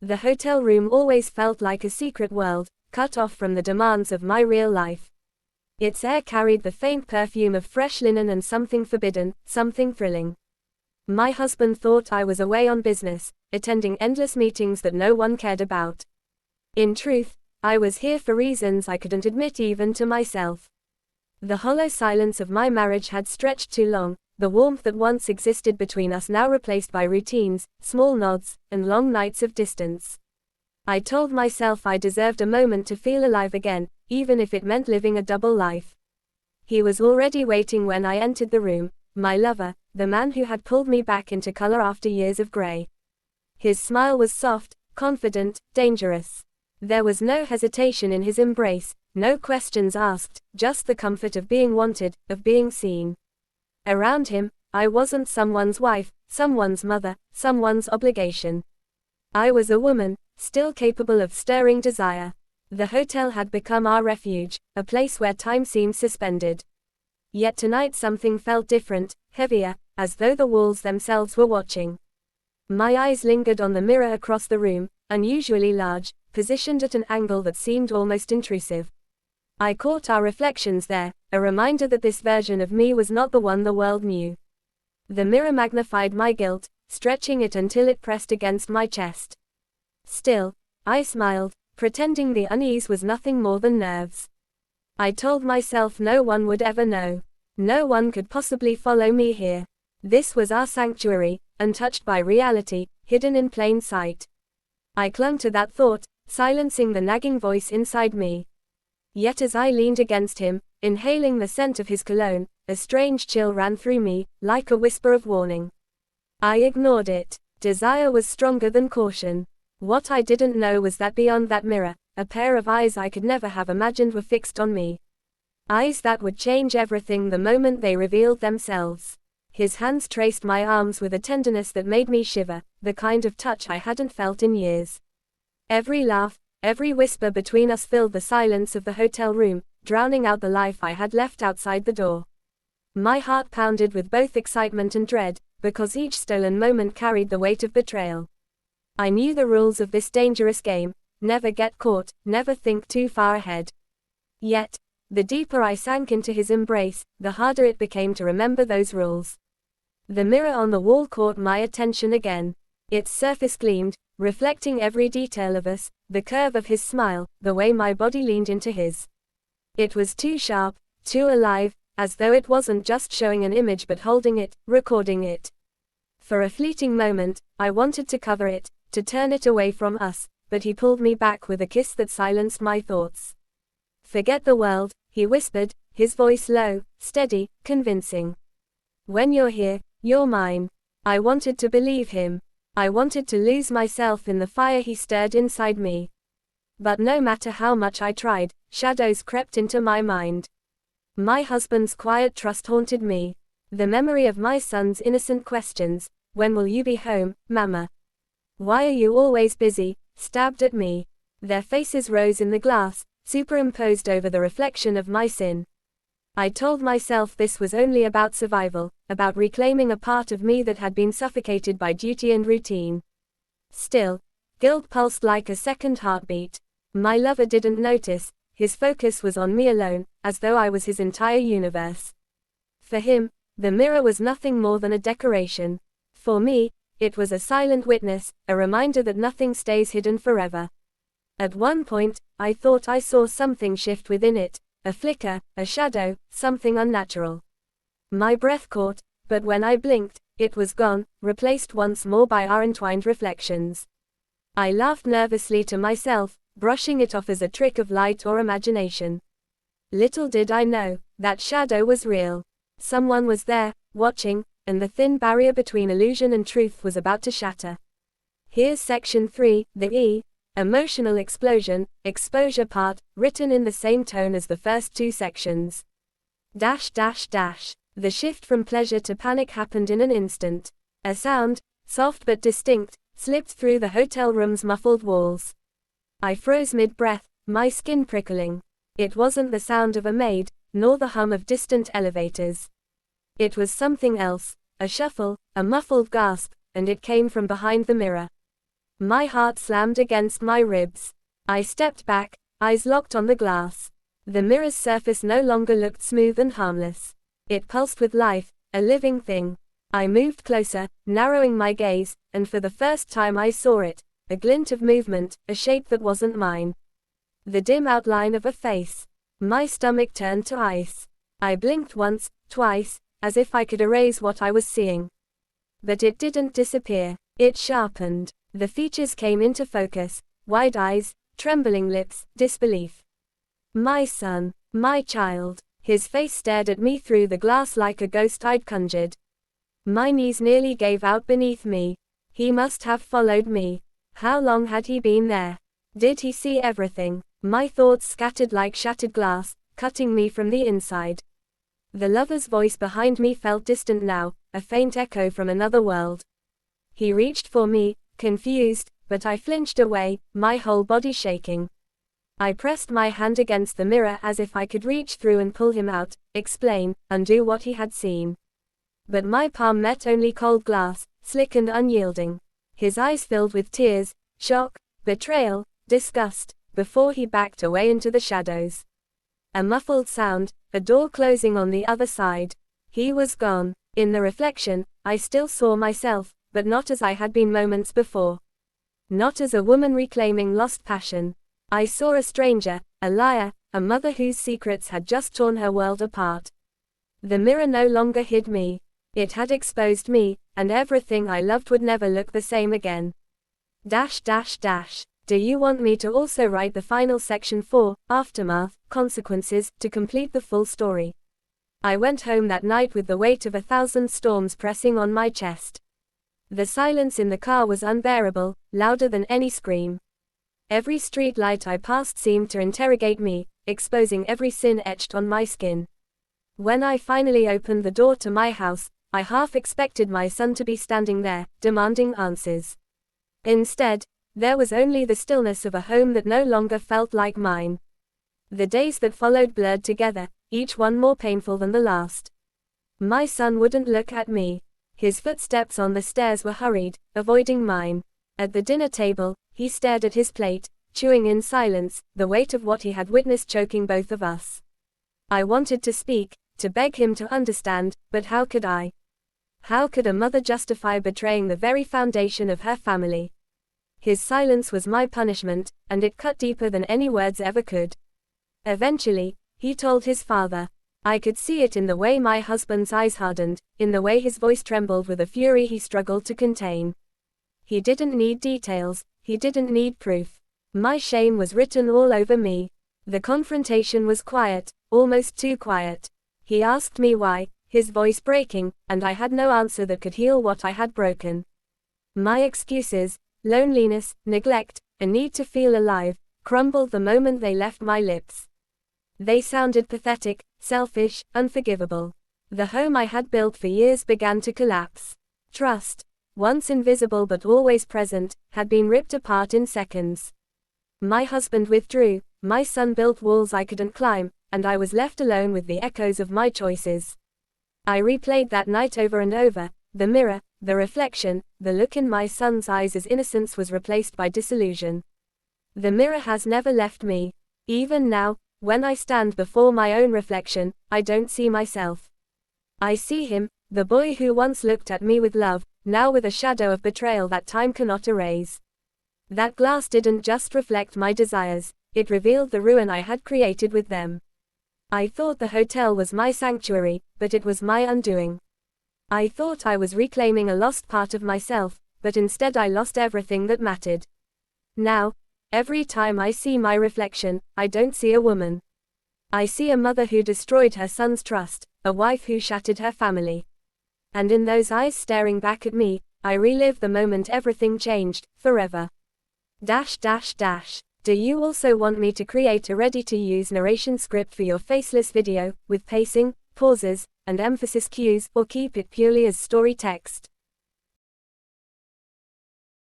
The hotel room always felt like a secret world, cut off from the demands of my real life. Its air carried the faint perfume of fresh linen and something forbidden, something thrilling. My husband thought I was away on business, attending endless meetings that no one cared about. In truth, I was here for reasons I couldn't admit even to myself. The hollow silence of my marriage had stretched too long, the warmth that once existed between us now replaced by routines, small nods, and long nights of distance. I told myself I deserved a moment to feel alive again, even if it meant living a double life. He was already waiting when I entered the room, my lover, the man who had pulled me back into color after years of gray. His smile was soft, confident, dangerous. There was no hesitation in his embrace, no questions asked, just the comfort of being wanted, of being seen. Around him, I wasn't someone's wife, someone's mother, someone's obligation. I was a woman, still capable of stirring desire. The hotel had become our refuge, a place where time seemed suspended. Yet tonight something felt different, heavier, as though the walls themselves were watching. My eyes lingered on the mirror across the room, unusually large, positioned at an angle that seemed almost intrusive. I caught our reflections there, a reminder that this version of me was not the one the world knew. The mirror magnified my guilt, stretching it until it pressed against my chest. Still, I smiled, pretending the unease was nothing more than nerves. I told myself no one would ever know. No one could possibly follow me here. This was our sanctuary, untouched by reality, hidden in plain sight. I clung to that thought, silencing the nagging voice inside me. Yet as I leaned against him, inhaling the scent of his cologne, a strange chill ran through me, like a whisper of warning. I ignored it. Desire was stronger than caution. What I didn't know was that beyond that mirror, a pair of eyes I could never have imagined were fixed on me. Eyes that would change everything the moment they revealed themselves. His hands traced my arms with a tenderness that made me shiver, the kind of touch I hadn't felt in years. Every laugh, every whisper between us filled the silence of the hotel room, drowning out the life I had left outside the door. My heart pounded with both excitement and dread, because each stolen moment carried the weight of betrayal. I knew the rules of this dangerous game: never get caught, never think too far ahead. Yet, the deeper I sank into his embrace, the harder it became to remember those rules. The mirror on the wall caught my attention again. Its surface gleamed, reflecting every detail of us, the curve of his smile, the way my body leaned into his. It was too sharp, too alive, as though it wasn't just showing an image but holding it, recording it. For a fleeting moment, I wanted to cover it, to turn it away from us, but he pulled me back with a kiss that silenced my thoughts. "Forget the world," he whispered, his voice low, steady, convincing. "When you're here, you're mine." I wanted to believe him. I wanted to lose myself in the fire he stirred inside me. But no matter how much I tried, shadows crept into my mind. My husband's quiet trust haunted me. The memory of my son's innocent questions: "When will you be home, Mama? Why are you always busy?" stabbed at me. Their faces rose in the glass, superimposed over the reflection of my sin. I told myself this was only about survival, about reclaiming a part of me that had been suffocated by duty and routine. Still, guilt pulsed like a second heartbeat. My lover didn't notice. His focus was on me alone, as though I was his entire universe. For him, the mirror was nothing more than a decoration. For me, it was a silent witness, a reminder that nothing stays hidden forever. At one point, I thought I saw something shift within it, a flicker, a shadow, something unnatural. My breath caught, but when I blinked, it was gone, replaced once more by our entwined reflections. I laughed nervously to myself, brushing it off as a trick of light or imagination. Little did I know, that shadow was real. Someone was there, watching, and the thin barrier between illusion and truth was about to shatter. Here's section 3, the E, emotional explosion, exposure part, written in the same tone as the first two sections. The shift from pleasure to panic happened in an instant. A sound, soft but distinct, slipped through the hotel room's muffled walls. I froze mid-breath, my skin prickling. It wasn't the sound of a maid, nor the hum of distant elevators. It was something else, a shuffle, a muffled gasp, and it came from behind the mirror. My heart slammed against my ribs. I stepped back, eyes locked on the glass. The mirror's surface no longer looked smooth and harmless. It pulsed with life, a living thing. I moved closer, narrowing my gaze, and for the first time I saw it, a glint of movement, a shape that wasn't mine. The dim outline of a face. My stomach turned to ice. I blinked once, twice, as if I could erase what I was seeing. But it didn't disappear. It sharpened. The features came into focus, wide eyes, trembling lips, disbelief. My son, my child. His face stared at me through the glass like a ghost I'd conjured. My knees nearly gave out beneath me. He must have followed me. How long had he been there? Did he see everything? My thoughts scattered like shattered glass, cutting me from the inside. The lover's voice behind me felt distant now, a faint echo from another world. He reached for me, confused, but I flinched away, my whole body shaking. I pressed my hand against the mirror as if I could reach through and pull him out, explain, undo what he had seen. But my palm met only cold glass, slick and unyielding. His eyes filled with tears, shock, betrayal, disgust, before he backed away into the shadows. A muffled sound, a door closing on the other side. He was gone. In the reflection, I still saw myself, but not as I had been moments before. Not as a woman reclaiming lost passion. I saw a stranger, a liar, a mother whose secrets had just torn her world apart. The mirror no longer hid me. It had exposed me, and everything I loved would never look the same again. Do you want me to also write the final section 4, Aftermath, Consequences, to complete the full story? I went home that night with the weight of 1,000 storms pressing on my chest. The silence in the car was unbearable, louder than any scream. Every street light I passed seemed to interrogate me, exposing every sin etched on my skin. When I finally opened the door to my house, I half expected my son to be standing there, demanding answers. Instead, there was only the stillness of a home that no longer felt like mine. The days that followed blurred together, each one more painful than the last. My son wouldn't look at me. His footsteps on the stairs were hurried, avoiding mine. At the dinner table, he stared at his plate, chewing in silence, the weight of what he had witnessed choking both of us. I wanted to speak, to beg him to understand, but how could I? How could a mother justify betraying the very foundation of her family? His silence was my punishment, and it cut deeper than any words ever could. Eventually, he told his father. I could see it in the way my husband's eyes hardened, in the way his voice trembled with a fury he struggled to contain. He didn't need details, he didn't need proof. My shame was written all over me. The confrontation was quiet, almost too quiet. He asked me why, his voice breaking, and I had no answer that could heal what I had broken. My excuses, loneliness, neglect, a need to feel alive, crumbled the moment they left my lips. They sounded pathetic, selfish, unforgivable. The home I had built for years began to collapse. Trust, once invisible but always present, had been ripped apart in seconds. My husband withdrew, my son built walls I couldn't climb, and I was left alone with the echoes of my choices. I replayed that night over and over, the mirror, the reflection, the look in my son's eyes as innocence was replaced by disillusion. The mirror has never left me. Even now, when I stand before my own reflection, I don't see myself. I see him, the boy who once looked at me with love, now with a shadow of betrayal that time cannot erase. That glass didn't just reflect my desires, it revealed the ruin I had created with them. I thought the hotel was my sanctuary, but it was my undoing. I thought I was reclaiming a lost part of myself, but instead I lost everything that mattered. Now, every time I see my reflection, I don't see a woman. I see a mother who destroyed her son's trust, a wife who shattered her family. And in those eyes staring back at me, I relive the moment everything changed, forever. Do you also want me to create a ready-to-use narration script for your faceless video, with pacing, pauses, and emphasis cues, or keep it purely as story text?